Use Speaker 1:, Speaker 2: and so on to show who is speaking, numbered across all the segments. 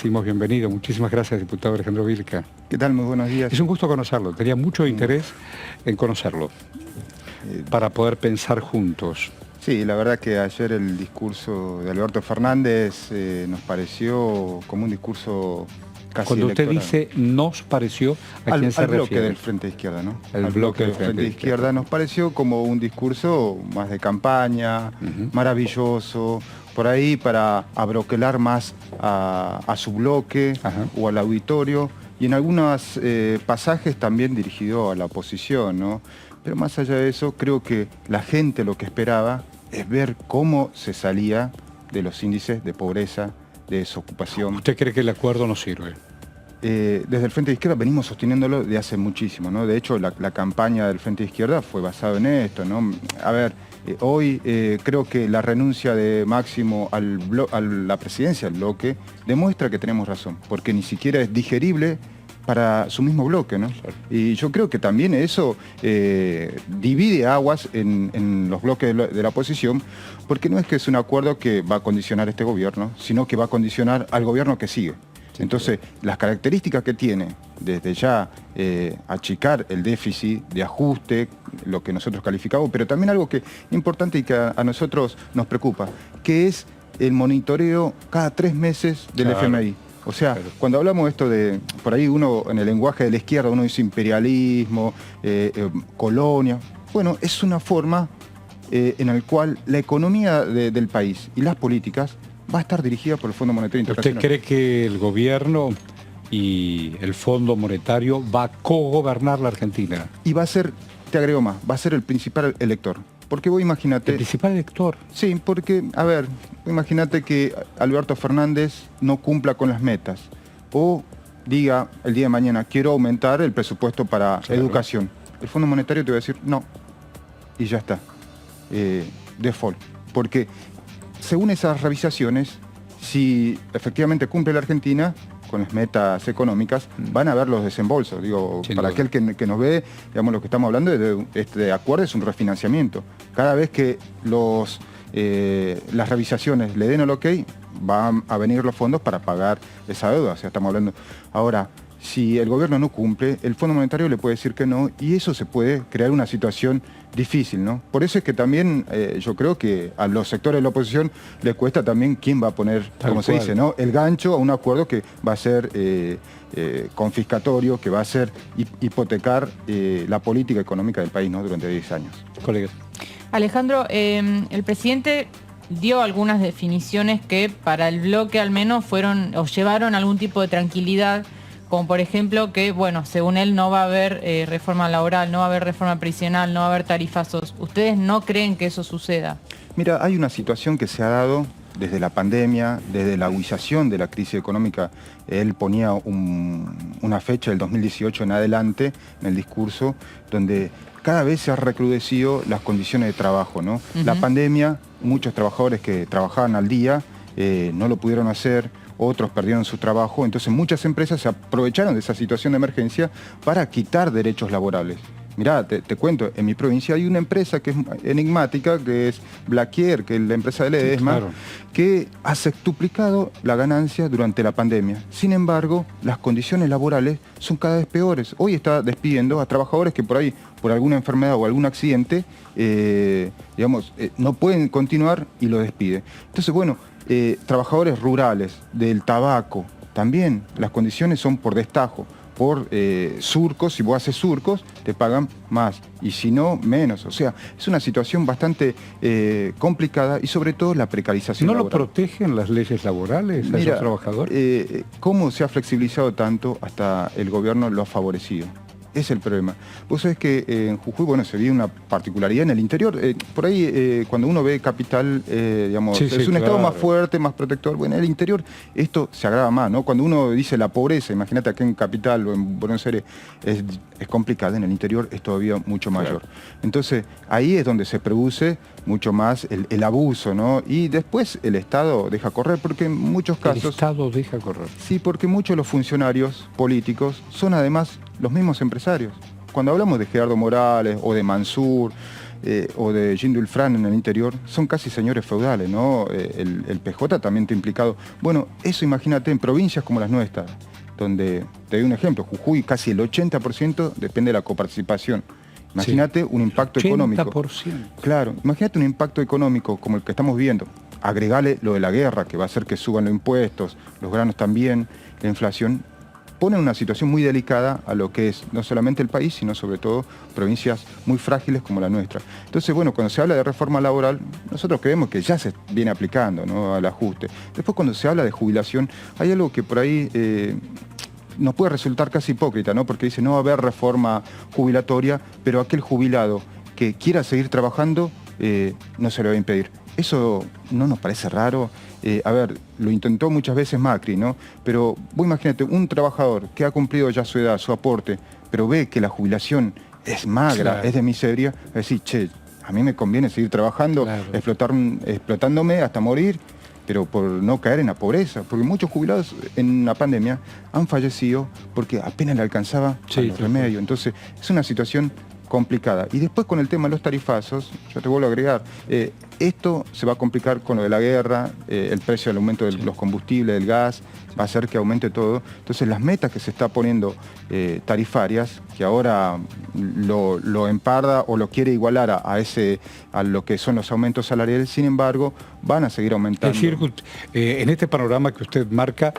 Speaker 1: decimos bienvenido. Muchísimas gracias, diputado Alejandro Vilca.
Speaker 2: ¿Qué tal? Muy buenos días.
Speaker 1: Es un gusto conocerlo. Tenía mucho interés en conocerlo para poder pensar juntos.
Speaker 2: Sí, la verdad que ayer el discurso de Alberto Fernández nos pareció como un discurso casi
Speaker 1: Cuando usted
Speaker 2: electoral.
Speaker 1: dice nos pareció, ¿a quién se
Speaker 2: Al bloque
Speaker 1: refiere?
Speaker 2: del Frente de Izquierda, ¿no?
Speaker 1: El
Speaker 2: Al
Speaker 1: bloque del
Speaker 2: Frente de Izquierda nos pareció como un discurso más de campaña, maravilloso, por ahí para abroquelar más a su bloque o al auditorio, y en algunos pasajes también dirigido a la oposición, ¿no? Pero más allá de eso, creo que la gente lo que esperaba es ver cómo se salía de los índices de pobreza, de desocupación.
Speaker 1: ¿Usted cree que el acuerdo no sirve?
Speaker 2: Desde el Frente de Izquierda venimos sosteniéndolo de hace muchísimo, ¿no? De hecho, la campaña del Frente de Izquierda fue basada en esto, ¿no? A ver, hoy creo que la renuncia de Máximo a la presidencia del bloque demuestra que tenemos razón, porque ni siquiera es digerible para su mismo bloque, ¿no? Y yo creo que también eso divide aguas en los bloques de la oposición, porque no es que es un acuerdo que va a condicionar este gobierno, sino que va a condicionar al gobierno que sigue. Entonces, las características que tiene, desde ya achicar el déficit de ajuste, lo que nosotros calificamos, pero también algo que es importante y que a nosotros nos preocupa, que es el monitoreo cada 3 meses del FMI. O sea, cuando hablamos de esto de, por ahí uno, en el lenguaje de la izquierda, uno dice imperialismo, colonia. Bueno, es una forma en la cual la economía del país y las políticas va a estar dirigida por el Fondo Monetario Internacional.
Speaker 1: ¿Usted cree que el gobierno y el Fondo Monetario va a cogobernar la Argentina?
Speaker 2: Y va a ser, te agrego más, va a ser el principal elector. Porque vos imagínate...
Speaker 1: ¿El principal elector?
Speaker 2: Sí, porque, a ver, imagínate que Alberto Fernández no cumpla con las metas. O diga el día de mañana, quiero aumentar el presupuesto para educación. El Fondo Monetario te va a decir, no. Y ya está. Default. Porque según esas revisaciones, si efectivamente cumple la Argentina con las metas económicas, van a ver los desembolsos. Digo, para aquel que nos ve, digamos, lo que estamos hablando de este acuerdo es un refinanciamiento. Cada vez que las revisaciones le den el ok, van a venir los fondos para pagar esa deuda. O sea, estamos hablando. Ahora, si el gobierno no cumple, el Fondo Monetario le puede decir que no, y eso se puede crear una situación difícil, ¿no? Por eso es que también yo creo que a los sectores de la oposición les cuesta también quién va a poner, como se dice, ¿no?, el gancho a un acuerdo que va a ser confiscatorio, que va a ser hipotecar la política económica del país, ¿no?, durante 10 años.
Speaker 1: Colegas.
Speaker 3: Alejandro, el presidente dio algunas definiciones que para el bloque al menos fueron o llevaron algún tipo de tranquilidad, como por ejemplo que, bueno, según él no va a haber reforma laboral, no va a haber reforma previsional, no va a haber tarifazos. ¿Ustedes no creen que eso suceda?
Speaker 2: Mira, hay una situación que se ha dado desde la pandemia, desde la agudización de la crisis económica. Él ponía una fecha del 2018 en adelante en el discurso, donde cada vez se han recrudecido las condiciones de trabajo, ¿no? La pandemia, muchos trabajadores que trabajaban al día no lo pudieron hacer, otros perdieron su trabajo, entonces muchas empresas se aprovecharon de esa situación de emergencia para quitar derechos laborales. Mirá, te cuento, en mi provincia hay una empresa que es enigmática, que es Blaquier, que es la empresa de Ledesma, que ha sextuplicado la ganancia durante la pandemia. Sin embargo, las condiciones laborales son cada vez peores. Hoy está despidiendo a trabajadores que por ahí, por alguna enfermedad o algún accidente, no pueden continuar y lo despide. Entonces, bueno, trabajadores rurales, del tabaco, también las condiciones son por destajo. Por surcos, si vos haces surcos, te pagan más, y si no, menos. O sea, es una situación bastante complicada, y sobre todo la precarización laboral.
Speaker 1: ¿No lo protegen las leyes laborales a esos trabajadores?
Speaker 2: ¿Cómo se ha flexibilizado tanto? Hasta el gobierno lo ha favorecido. Es el problema. Vos sabés que en Jujuy, bueno, se vive una particularidad en el interior. Por ahí, cuando uno ve capital, es un estado más fuerte, más protector. Bueno, en el interior esto se agrava más, ¿no? Cuando uno dice la pobreza, imagínate aquí en capital o en Buenos Aires, es complicada. En el interior es todavía mucho mayor. Entonces, ahí es donde se produce mucho más el abuso, ¿no? Y después el Estado deja correr, porque en muchos casos...
Speaker 1: El Estado deja correr.
Speaker 2: Sí, porque muchos de los funcionarios políticos son además los mismos empresarios. Cuando hablamos de Gerardo Morales o de Mansur, o de Jindulfran en el interior, son casi señores feudales, ¿no? El PJ también está implicado. Bueno, eso imagínate en provincias como las nuestras, donde, te doy un ejemplo, Jujuy casi el 80% depende de la coparticipación. Imagínate un impacto económico.
Speaker 1: 80%.
Speaker 2: Claro, imagínate un impacto económico como el que estamos viendo. Agregale lo de la guerra, que va a hacer que suban los impuestos, los granos también, la inflación. Pone en una situación muy delicada a lo que es no solamente el país, sino sobre todo provincias muy frágiles como la nuestra. Entonces, bueno, cuando se habla de reforma laboral, nosotros creemos que ya se viene aplicando, ¿no?, al ajuste. Después, cuando se habla de jubilación, hay algo que por ahí nos puede resultar casi hipócrita, ¿no? Porque dice, no va a haber reforma jubilatoria, pero aquel jubilado que quiera seguir trabajando no se le va a impedir. Eso no nos parece raro. A ver, lo intentó muchas veces Macri, ¿no? Pero vos imagínate, un trabajador que ha cumplido ya su edad, su aporte, pero ve que la jubilación es magra,
Speaker 1: claro,
Speaker 2: es de miseria, va a decir, che, a mí me conviene seguir trabajando,
Speaker 1: claro,
Speaker 2: explotándome hasta morir, pero por no caer en la pobreza. Porque muchos jubilados en la pandemia han fallecido porque apenas le alcanzaba los remedios. Entonces, es una situación complicada. Y después con el tema de los tarifazos, yo te vuelvo a agregar, esto se va a complicar con lo de la guerra, el precio del aumento de los combustibles, del gas, va a hacer que aumente todo. Entonces las metas que se está poniendo tarifarias, que ahora lo emparda o lo quiere igualar a lo que son los aumentos salariales, sin embargo, van a seguir aumentando.
Speaker 1: Es decir, en este panorama que usted marca,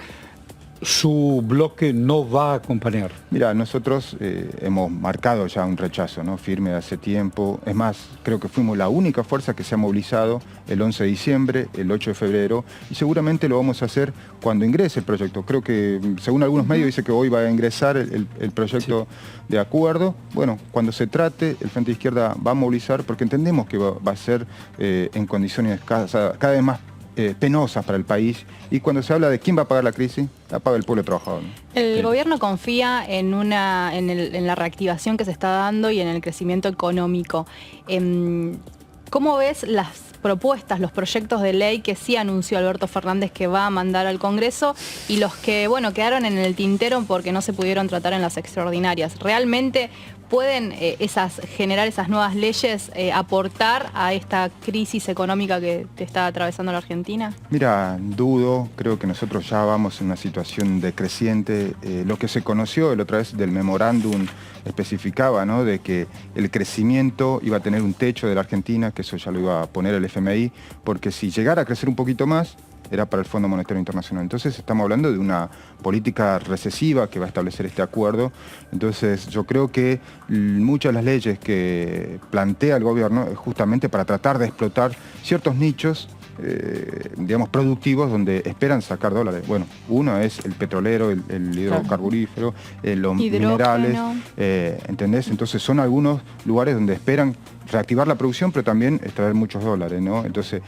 Speaker 1: su bloque no va a acompañar.
Speaker 2: Mira, nosotros hemos marcado ya un rechazo, ¿no?, firme de hace tiempo. Es más, creo que fuimos la única fuerza que se ha movilizado el 11 de diciembre, el 8 de febrero, y seguramente lo vamos a hacer cuando ingrese el proyecto. Creo que, según algunos medios, dice que hoy va a ingresar el proyecto de acuerdo. Bueno, cuando se trate, el Frente de Izquierda va a movilizar, porque entendemos que va a ser en condiciones cada vez más penosas para el país, y cuando se habla de quién va a pagar la crisis, la paga el pueblo trabajador.
Speaker 4: El gobierno confía en la reactivación que se está dando y en el crecimiento económico. ¿Cómo ves las propuestas, los proyectos de ley que sí anunció Alberto Fernández que va a mandar al Congreso y los que, bueno, quedaron en el tintero porque no se pudieron tratar en las extraordinarias? ¿Realmente pueden generar esas nuevas leyes, aportar a esta crisis económica que te está atravesando la Argentina?
Speaker 2: Mira, dudo, creo que nosotros ya vamos en una situación decreciente. Lo que se conoció la otra vez del memorándum especificaba, ¿no?, de que el crecimiento iba a tener un techo de la Argentina, que eso ya lo iba a poner el FMI, porque si llegara a crecer un poquito más, era para el Fondo Monetario Internacional. Entonces estamos hablando de una política recesiva que va a establecer este acuerdo. Entonces yo creo que muchas de las leyes que plantea el gobierno es justamente para tratar de explotar ciertos nichos, digamos, productivos, donde esperan sacar dólares. Bueno, uno es el petrolero, el hidrocarburífero, los minerales, ¿entendés? Entonces son algunos lugares donde esperan reactivar la producción, pero también extraer muchos dólares, ¿no? Entonces,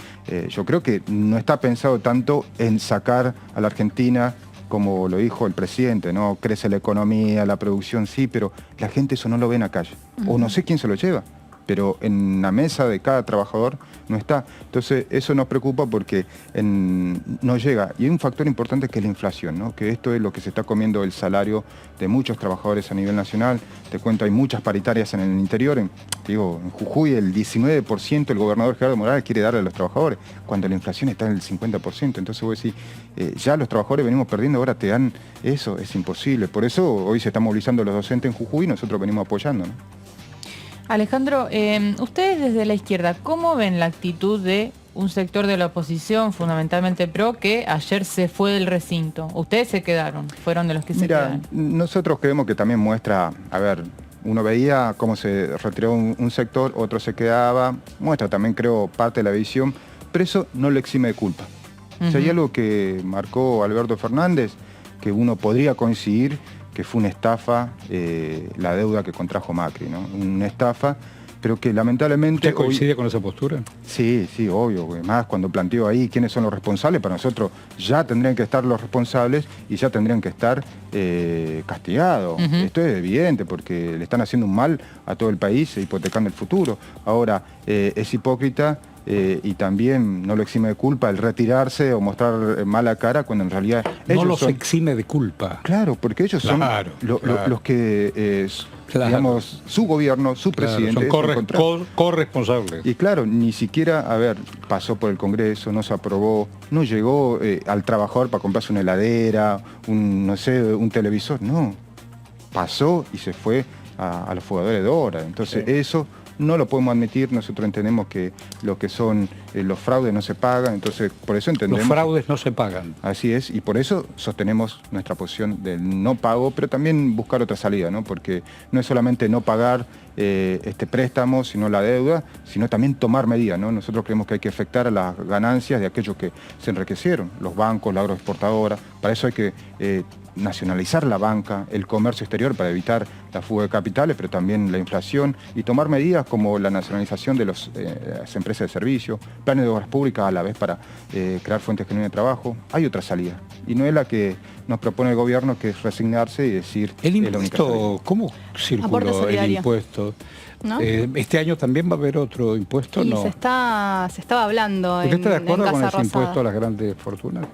Speaker 2: yo creo que no está pensado tanto en sacar a la Argentina, como lo dijo el presidente, ¿no? Crece la economía, la producción, sí, pero la gente eso no lo ve en la calle. O no sé quién se lo lleva, pero en la mesa de cada trabajador no está. Entonces, eso nos preocupa porque no llega. Y hay un factor importante que es la inflación, ¿no?, que esto es lo que se está comiendo el salario de muchos trabajadores a nivel nacional. Te cuento, hay muchas paritarias en el interior. En Jujuy el 19% el gobernador Gerardo Morales quiere darle a los trabajadores, cuando la inflación está en el 50%. Entonces vos decís, ya los trabajadores venimos perdiendo, ahora te dan eso, es imposible. Por eso hoy se están movilizando los docentes en Jujuy y nosotros venimos apoyando, ¿no?
Speaker 3: Alejandro, ustedes desde la izquierda, ¿cómo ven la actitud de un sector de la oposición, fundamentalmente PRO, que ayer se fue del recinto? Ustedes se quedaron, fueron de los que se quedaron.
Speaker 2: Nosotros creemos que también muestra, a ver, uno veía cómo se retiró un sector, otro se quedaba, muestra también, creo, parte de la visión, pero eso no le exime de culpa. Si hay algo que marcó Alberto Fernández, que uno podría coincidir, que fue una estafa, la deuda que contrajo Macri, ¿no? Una estafa, pero que lamentablemente...
Speaker 1: ¿Usted coincide con esa postura?
Speaker 2: Sí, sí, obvio. Además, cuando planteó ahí quiénes son los responsables, para nosotros ya tendrían que estar los responsables y ya tendrían que estar castigados. Esto es evidente, porque le están haciendo un mal a todo el país, hipotecando el futuro. Ahora, es hipócrita y también no lo exime de culpa el retirarse o mostrar mala cara cuando en realidad ellos
Speaker 1: no los
Speaker 2: son,
Speaker 1: exime de culpa.
Speaker 2: claro, porque ellos
Speaker 1: Claro,
Speaker 2: son
Speaker 1: claro.
Speaker 2: los que,
Speaker 1: Claro.
Speaker 2: digamos, su gobierno, su
Speaker 1: Claro,
Speaker 2: presidente...
Speaker 1: son
Speaker 2: es encontrar-
Speaker 1: corresponsables.
Speaker 2: y claro, ni siquiera, a ver, pasó por el Congreso, no se aprobó, no llegó al trabajador para comprarse una heladera, no sé, un televisor, no. Pasó y se fue a los fugadores de hora. Entonces eso no lo podemos admitir, nosotros entendemos que lo que son los fraudes no se pagan, entonces por eso entendemos...
Speaker 1: Los fraudes no se pagan.
Speaker 2: Así es, y por eso sostenemos nuestra posición del no pago, pero también buscar otra salida, ¿no? Porque no es solamente no pagar este préstamo, sino la deuda, sino también tomar medidas, ¿no? Nosotros creemos que hay que afectar a las ganancias de aquellos que se enriquecieron, los bancos, la agroexportadora, para eso hay que nacionalizar la banca, el comercio exterior para evitar la fuga de capitales, pero también la inflación, y tomar medidas como la nacionalización de las empresas de servicio, planes de obras públicas a la vez para crear fuentes genuinas de trabajo. Hay otra salida, y no es la que nos propone el gobierno, que es resignarse y decir...
Speaker 1: El
Speaker 2: es la única salida.
Speaker 1: impuesto, ¿cómo
Speaker 4: Aporte
Speaker 1: circuló el
Speaker 4: solidario.
Speaker 1: impuesto?
Speaker 4: ¿No?
Speaker 1: ¿Este año también va a haber otro impuesto?
Speaker 4: Y
Speaker 1: No.
Speaker 4: se estaba hablando
Speaker 1: ¿Usted está de acuerdo
Speaker 4: en
Speaker 1: con
Speaker 4: Casa
Speaker 1: ese impuesto a
Speaker 4: Rosada.
Speaker 1: las grandes fortunas?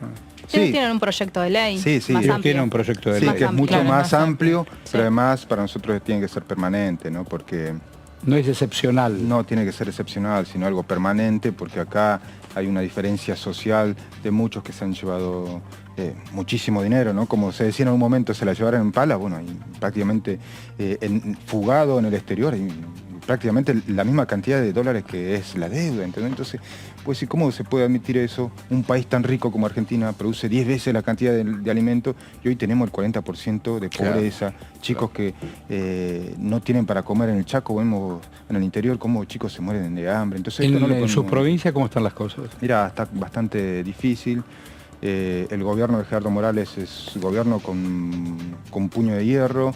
Speaker 4: Ustedes
Speaker 2: Sí.
Speaker 4: tienen un proyecto de ley
Speaker 2: Sí, sí.
Speaker 4: más
Speaker 2: Ellos
Speaker 1: Ellos
Speaker 4: amplio.
Speaker 1: tienen un proyecto de
Speaker 2: Sí,
Speaker 1: ley.
Speaker 2: que es
Speaker 4: amplio.
Speaker 2: mucho
Speaker 3: Claro,
Speaker 2: más
Speaker 3: más amplio.
Speaker 2: amplio,
Speaker 4: Sí.
Speaker 2: pero además para nosotros tiene que ser permanente, ¿no? Porque
Speaker 1: No es excepcional.
Speaker 2: no tiene que ser excepcional, sino algo permanente, porque acá hay una diferencia social de muchos que se han llevado muchísimo dinero, ¿no? Como se decía en un momento, se la llevaron en pala, bueno, y prácticamente fugado en el exterior, y prácticamente la misma cantidad de dólares que es la deuda, ¿entendés? Entonces, pues, ¿y cómo se puede admitir eso? Un país tan rico como Argentina produce 10 veces la cantidad de alimentos y hoy tenemos el 40% de
Speaker 1: Claro.
Speaker 2: pobreza, chicos que no tienen para comer en el Chaco, vemos en el interior cómo chicos se mueren de hambre. Entonces, esto no lo
Speaker 1: En su
Speaker 2: podemos-
Speaker 1: provincia, ¿cómo están las cosas?
Speaker 2: Mira, está bastante difícil. El gobierno de Gerardo Morales es un gobierno con puño de hierro,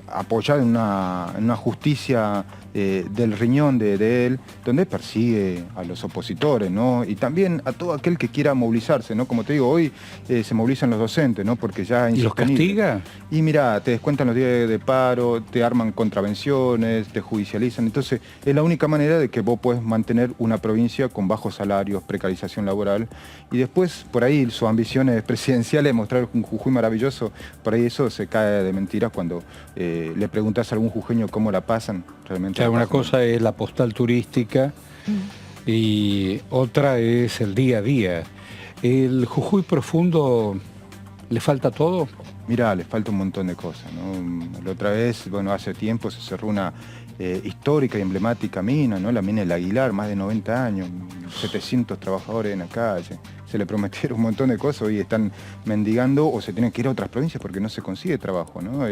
Speaker 2: apoyado en una justicia del riñón de él, donde persigue a los opositores, ¿no? Y también a todo aquel que quiera movilizarse, ¿no? Como te digo, hoy se movilizan los docentes, ¿no? Porque ya es
Speaker 1: ¿Y los
Speaker 2: insostenible.
Speaker 1: castiga?
Speaker 2: Y mira, te descuentan los días de paro, te arman contravenciones, te judicializan. Entonces, es la única manera de que vos puedes mantener una provincia con bajos salarios, precarización laboral. Y después, por ahí, sus ambiciones presidenciales de mostrar un Jujuy maravilloso, por ahí eso se cae de mentiras cuando le preguntas a algún jujeño cómo la pasan. Realmente
Speaker 1: O sea,
Speaker 2: la
Speaker 1: una
Speaker 2: pasan
Speaker 1: cosa es la postal turística y otra es el día a día. ¿El Jujuy profundo le falta todo?
Speaker 2: Mira, le falta un montón de cosas, ¿no? La otra vez, bueno, hace tiempo se cerró una histórica y emblemática mina, ¿no? La mina del Aguilar, más de 90 años, 700 trabajadores en la calle. Se le prometieron un montón de cosas y están mendigando o se tienen que ir a otras provincias porque no se consigue trabajo, ¿no?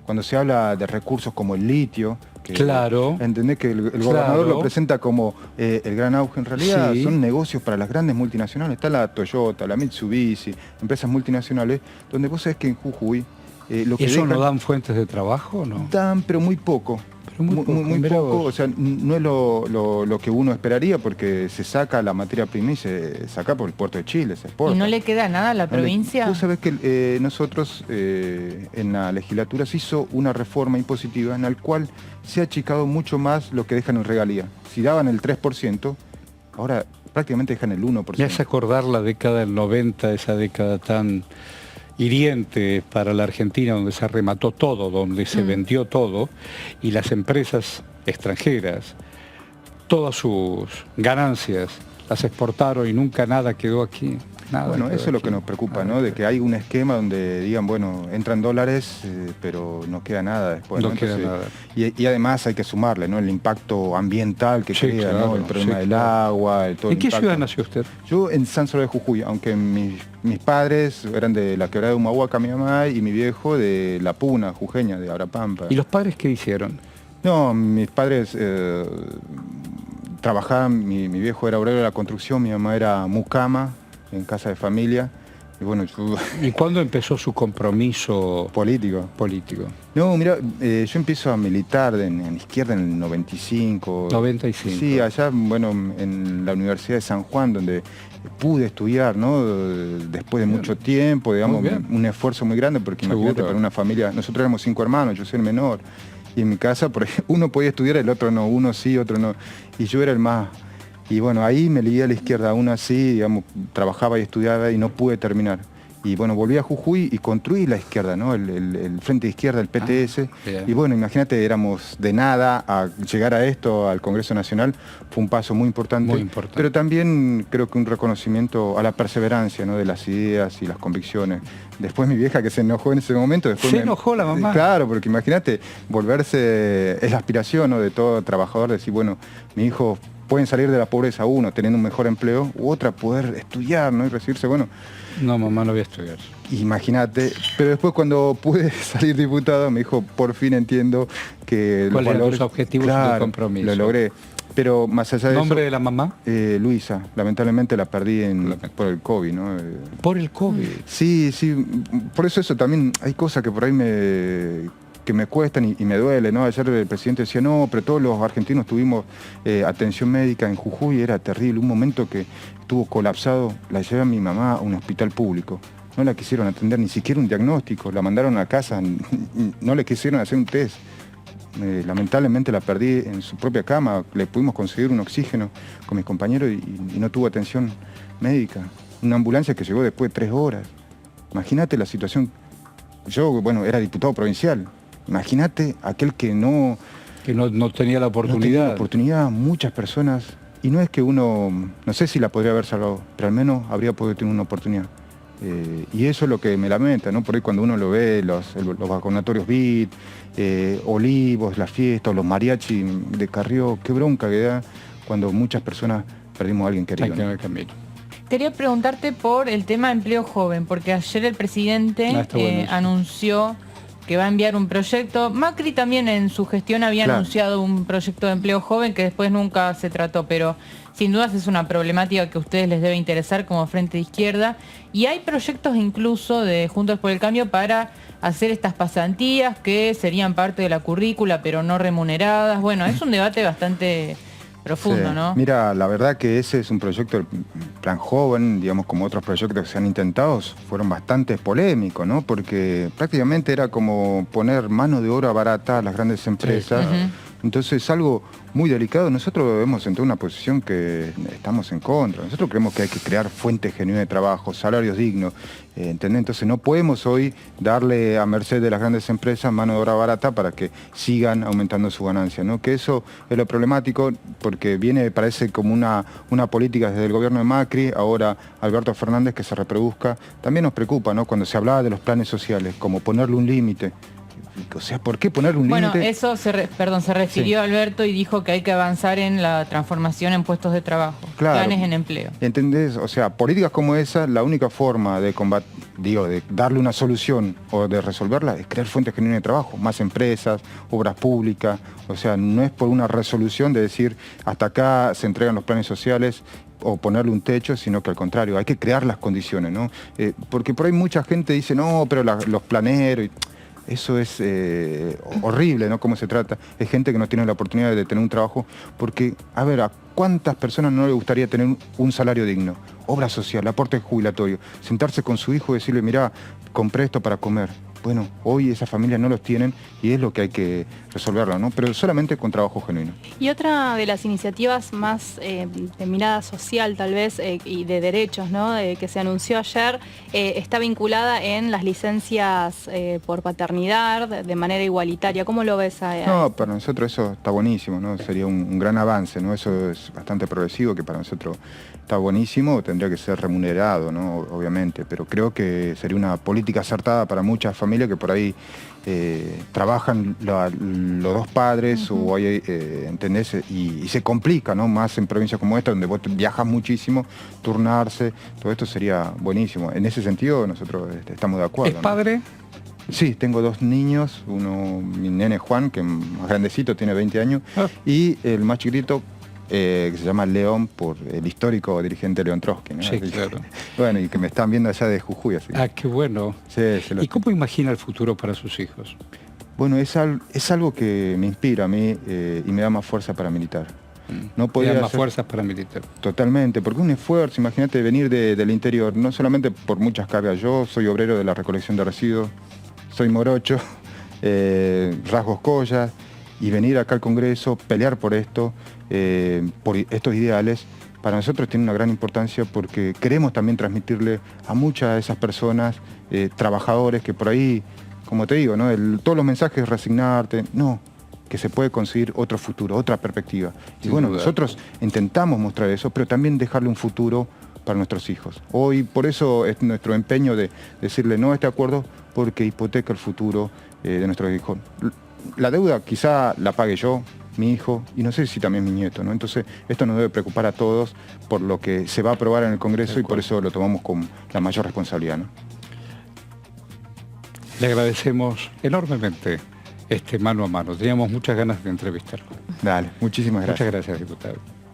Speaker 2: Cuando se habla de recursos como el litio, que,
Speaker 1: Claro.
Speaker 2: ¿entendés que el
Speaker 1: Claro.
Speaker 2: gobernador lo presenta como el gran auge? En realidad
Speaker 1: Sí.
Speaker 2: son negocios para las grandes multinacionales. Está la Toyota, la Mitsubishi, empresas multinacionales, donde vos sabés que en Jujuy lo que
Speaker 1: ¿Eso
Speaker 2: dejan-
Speaker 1: no dan fuentes de trabajo o no?
Speaker 2: dan, pero muy poco.
Speaker 1: Pero muy poco, mirá
Speaker 2: poco,
Speaker 1: vos.
Speaker 2: o sea, no es lo que uno esperaría porque se saca la materia prima y se saca por el puerto de Chile, se exporta.
Speaker 3: ¿Y no le queda nada a la
Speaker 2: No le-
Speaker 3: provincia?
Speaker 2: Vos sabés que nosotros en la legislatura se hizo una reforma impositiva en la cual se ha achicado mucho más lo que dejan en regalía. Si daban el 3%, ahora prácticamente dejan el 1%.
Speaker 1: Me hace acordar la década del 90, esa década tan hiriente para la Argentina, donde se remató todo, donde se vendió todo, y las empresas extranjeras, todas sus ganancias las exportaron y nunca nada quedó aquí. Nada
Speaker 2: Bueno,
Speaker 1: quedó
Speaker 2: eso es lo
Speaker 1: aquí.
Speaker 2: que nos preocupa,
Speaker 1: Nada
Speaker 2: ¿no? De
Speaker 1: quedó.
Speaker 2: que hay un esquema donde digan, bueno, entran dólares, pero no queda nada después.
Speaker 1: No queda nada.
Speaker 2: Y además hay que sumarle, ¿no? El impacto ambiental que
Speaker 1: Sí,
Speaker 2: crea,
Speaker 1: claro,
Speaker 2: ¿no? El problema
Speaker 1: sí,
Speaker 2: del
Speaker 1: claro.
Speaker 2: agua, todo
Speaker 1: ¿En
Speaker 2: el
Speaker 1: qué
Speaker 2: impacto.
Speaker 1: ciudad nació usted?
Speaker 2: Yo en San Solo de Jujuy, aunque mis padres eran de la quebrada de Humahuaca, mi mamá, y mi viejo de La Puna, jujeña, de Abrapampa.
Speaker 1: ¿Y los padres qué hicieron?
Speaker 2: No, mis padres trabajaban, mi viejo era obrero de la construcción, mi mamá era mucama en casa de familia, y bueno, yo
Speaker 1: ¿Y cuándo empezó su compromiso
Speaker 2: político.
Speaker 1: político?
Speaker 2: No, mira, yo empiezo a militar en izquierda en el 95.
Speaker 1: 95.
Speaker 2: Sí, allá, bueno, en la Universidad de San Juan, donde pude estudiar, ¿no? Después de mucho tiempo, digamos,
Speaker 1: Muy bien.
Speaker 2: un esfuerzo muy grande, porque
Speaker 1: Seguro.
Speaker 2: imagínate para una familia, nosotros éramos 5 hermanos, yo soy el menor, y en mi casa, por ejemplo, uno podía estudiar, el otro no, uno sí, otro no, y yo era el más Y bueno, ahí me ligué a la izquierda, aún así, digamos, trabajaba y estudiaba y no pude terminar. Y bueno, volví a Jujuy y construí la izquierda, ¿no? El Frente de Izquierda, el PTS.
Speaker 1: Bien.
Speaker 2: Y bueno, imagínate, éramos de nada a llegar a esto, al Congreso Nacional, fue un paso muy importante.
Speaker 1: Muy importante.
Speaker 2: Pero también creo que un reconocimiento a la perseverancia, ¿no? De las ideas y las convicciones. Después mi vieja, que se enojó en ese momento. Después
Speaker 1: ¿Se enojó la mamá?
Speaker 2: Claro, porque imagínate, volverse, es la aspiración, ¿no? De todo trabajador, decir, bueno, mi hijo pueden salir de la pobreza, uno teniendo un mejor empleo, u otra poder estudiar, ¿no? Y recibirse, bueno.
Speaker 1: No, mamá, no voy a estudiar.
Speaker 2: Imagínate, pero después cuando pude salir diputado me dijo, por fin entiendo que
Speaker 1: ¿Cuáles eran tus objetivos y tu compromiso?
Speaker 2: Lo logré. Pero más allá de
Speaker 1: ¿Nombre
Speaker 2: eso,
Speaker 1: de la mamá?
Speaker 2: Luisa, lamentablemente la perdí por el COVID, ¿no?
Speaker 1: Por el COVID.
Speaker 2: Sí, por eso también hay cosas que por ahí que me cuestan y me duele, ¿no? Ayer el presidente decía, no, pero todos los argentinos tuvimos atención médica en Jujuy, era terrible, un momento que estuvo colapsado, la llevé a mi mamá a un hospital público, no la quisieron atender, ni siquiera un diagnóstico, la mandaron a casa, no le quisieron hacer un test. Lamentablemente la perdí en su propia cama, le pudimos conseguir un oxígeno con mis compañeros y no tuvo atención médica. Una ambulancia que llegó después de 3 horas. Imagínate la situación. Yo, bueno, era diputado provincial. Imagínate aquel que no
Speaker 1: tenía la oportunidad.
Speaker 2: No tenía la oportunidad, muchas personas. Y no es que uno, no sé si la podría haber salvado, pero al menos habría podido tener una oportunidad. Y eso es lo que me lamenta, ¿no? Por ahí cuando uno lo ve, los vacunatorios BIT, Olivos, las fiestas, los mariachi de Carrió, qué bronca que da cuando muchas personas perdimos a alguien querido.
Speaker 1: Hay que ver camino.
Speaker 3: Quería preguntarte por el tema empleo joven, porque ayer el presidente anunció que va a enviar un proyecto. Macri también en su gestión había anunciado un proyecto de empleo joven que después nunca se trató, pero sin dudas es una problemática que a ustedes les debe interesar como Frente de Izquierda. Y hay proyectos incluso de Juntos por el Cambio para hacer estas pasantías que serían parte de la currícula, pero no remuneradas. Bueno, es un debate bastante profundo,
Speaker 2: sí.
Speaker 3: ¿no?
Speaker 2: Mira, la verdad que ese es un proyecto, el Plan Joven, digamos, como otros proyectos que se han intentado, fueron bastante polémicos, ¿no? Porque prácticamente era como poner mano de obra barata a las grandes empresas. Sí. Entonces es algo muy delicado. Nosotros hemos entrado en una posición que estamos en contra. Nosotros creemos que hay que crear fuentes genuinas de trabajo, salarios dignos. ¿Entendés? Entonces no podemos hoy darle a merced de las grandes empresas mano de obra barata para que sigan aumentando su ganancia, ¿no? Que eso es lo problemático porque parece como una política desde el gobierno de Macri, ahora Alberto Fernández, que se reproduzca. También nos preocupa, ¿no? Cuando se hablaba de los planes sociales, como ponerle un límite. O sea, ¿por qué poner un límite?
Speaker 3: Bueno, eso se refirió a Alberto y dijo que hay que avanzar en la transformación en puestos de trabajo, planes en empleo.
Speaker 2: ¿Entendés? O sea, políticas como esa, la única forma de de darle una solución o de resolverla es crear fuentes genuinas de trabajo, más empresas, obras públicas. O sea, no es por una resolución de decir hasta acá se entregan los planes sociales o ponerle un techo, sino que al contrario, hay que crear las condiciones, ¿no? Porque por ahí mucha gente dice, no, pero los planeros... Eso es horrible, ¿no? Cómo se trata. Es gente que no tiene la oportunidad de tener un trabajo, porque, a ver, ¿a cuántas personas no le gustaría tener un salario digno? Obra social, aporte jubilatorio, sentarse con su hijo y decirle, mirá, compré esto para comer. Bueno, hoy esas familias no los tienen y es lo que hay que resolverlo, ¿no? Pero solamente con trabajo genuino.
Speaker 4: Y otra de las iniciativas más de mirada social, tal vez, y de derechos, ¿no? Que se anunció ayer, está vinculada en las licencias por paternidad de manera igualitaria. ¿Cómo lo ves?
Speaker 2: No, para nosotros eso está buenísimo, ¿no? Sería un gran avance, ¿no? Eso es bastante progresivo, que para nosotros está buenísimo, tendría que ser remunerado, ¿no? Obviamente, pero creo que sería una política acertada para muchas familias que por ahí trabajan los dos padres o hay, ¿entendés? Y se complica, ¿no? Más en provincias como esta, donde vos viajas muchísimo, turnarse, todo esto sería buenísimo. En ese sentido nosotros estamos de acuerdo.
Speaker 1: ¿Es padre?
Speaker 2: ¿No? Sí, tengo 2 niños, mi nene Juan, que es más grandecito, tiene 20 años, y el más chiquitito, que se llama León, por el histórico dirigente León Trotsky, ¿no?
Speaker 1: Sí, claro.
Speaker 2: Bueno, y que me están viendo allá de Jujuy. Así.
Speaker 1: Ah, qué bueno.
Speaker 2: Sí,
Speaker 1: ¿Y cómo imagina el futuro para sus hijos?
Speaker 2: Bueno, es algo que me inspira a mí y me da más fuerza para militar. No podía
Speaker 1: más fuerzas para militar.
Speaker 2: Totalmente, porque es un esfuerzo, imagínate venir del interior, no solamente por muchas cargas. Yo soy obrero de la recolección de residuos, soy morocho, rasgos collas, y venir acá al Congreso, pelear por esto, por estos ideales, para nosotros tiene una gran importancia porque queremos también transmitirle a muchas de esas personas, trabajadores que por ahí, como te digo, ¿no? Todos los mensajes, resignarte, no, que se puede conseguir otro futuro, otra perspectiva. Y bueno, nosotros intentamos mostrar eso, pero también dejarle un futuro para nuestros hijos. Hoy, por eso es nuestro empeño de decirle no a este acuerdo, porque hipoteca el futuro de nuestros hijos. La deuda quizá la pague yo, mi hijo, y no sé si también mi nieto, ¿no? Entonces, esto nos debe preocupar a todos por lo que se va a aprobar en el Congreso y por eso lo tomamos con la mayor responsabilidad, ¿no?
Speaker 1: Le agradecemos enormemente este mano a mano. Teníamos muchas ganas de entrevistarlo.
Speaker 2: Dale, muchísimas gracias.
Speaker 1: Muchas gracias, diputado.